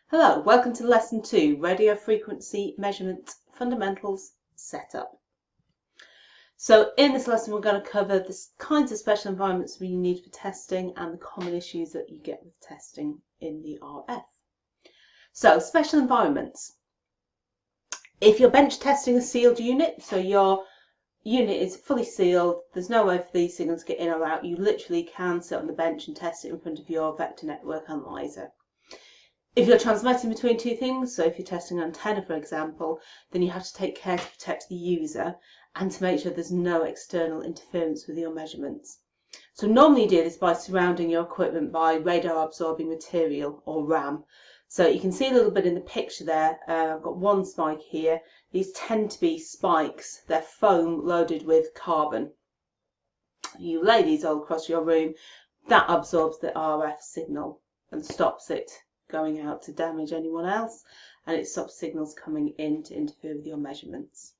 Hello, welcome to Lesson 2, Radio Frequency Measurement Fundamentals Setup. So in this lesson we're going to cover the kinds of special environments we need for testing and the common issues that you get with testing in the RF. So special environments. If you're bench testing a sealed unit, so your unit is fully sealed, there's no way for these signals to get in or out, you literally can sit on the bench and test it in front of your vector network analyzer. If you're transmitting between two things, so if you're testing an antenna for example, then you have to take care to protect the user and to make sure there's no external interference with your measurements. So normally you do this by surrounding your equipment by radar absorbing material or RAM. So you can see a little bit in the picture there, I've got one spike here. These tend to be spikes, they're foam loaded with carbon. You lay these all across your room, that absorbs the RF signal and stops it going out to damage anyone else, and it stops signals coming in to interfere with your measurements.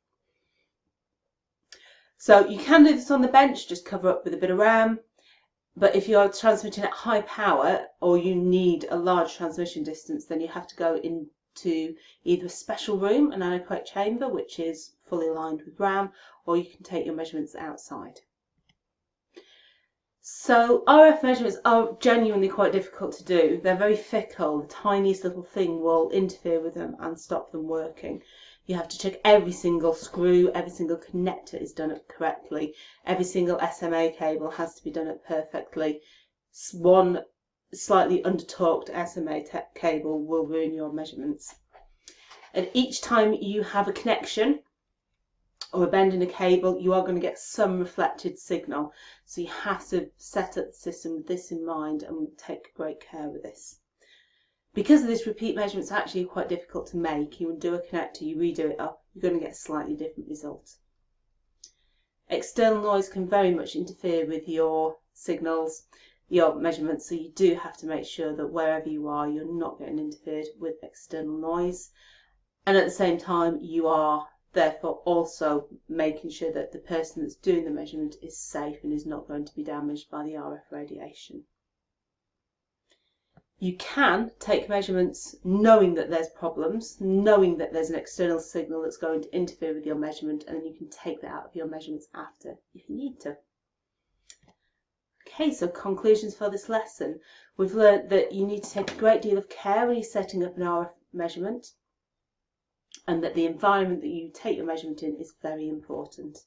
So you can do this on the bench, just cover up with a bit of RAM, but if you're transmitting at high power or you need a large transmission distance, then you have to go into either a special room, an anechoic chamber, which is fully lined with RAM, or you can take your measurements outside. So RF measurements are genuinely quite difficult to do. They're very fickle. The tiniest little thing will interfere with them and stop them working. You have to check every single screw, every single connector is done up correctly. Every single SMA cable has to be done up perfectly. One slightly under-torqued SMA cable will ruin your measurements. And each time you have a connection or a bend in a cable, you are going to get some reflected signal. So you have to set up the system with this in mind and take great care with this. Because of this, repeat measurements are actually quite difficult to make. You do a connector, you redo it up, you're going to get a slightly different result. External noise can very much interfere with your signals, your measurements, so you do have to make sure that wherever you are, you're not getting interfered with external noise. And at the same time, you are therefore also making sure that the person that's doing the measurement is safe and is not going to be damaged by the RF radiation. You can take measurements knowing that there's problems, knowing that there's an external signal that's going to interfere with your measurement, and then you can take that out of your measurements after if you need to. Okay, so conclusions for this lesson. We've learned that you need to take a great deal of care when you're setting up an RF measurement, and that the environment that you take your measurement in is very important.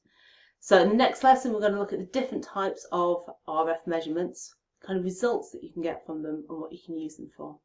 So in the next lesson we're going to look at the different types of RF measurements, kind of results that you can get from them and what you can use them for.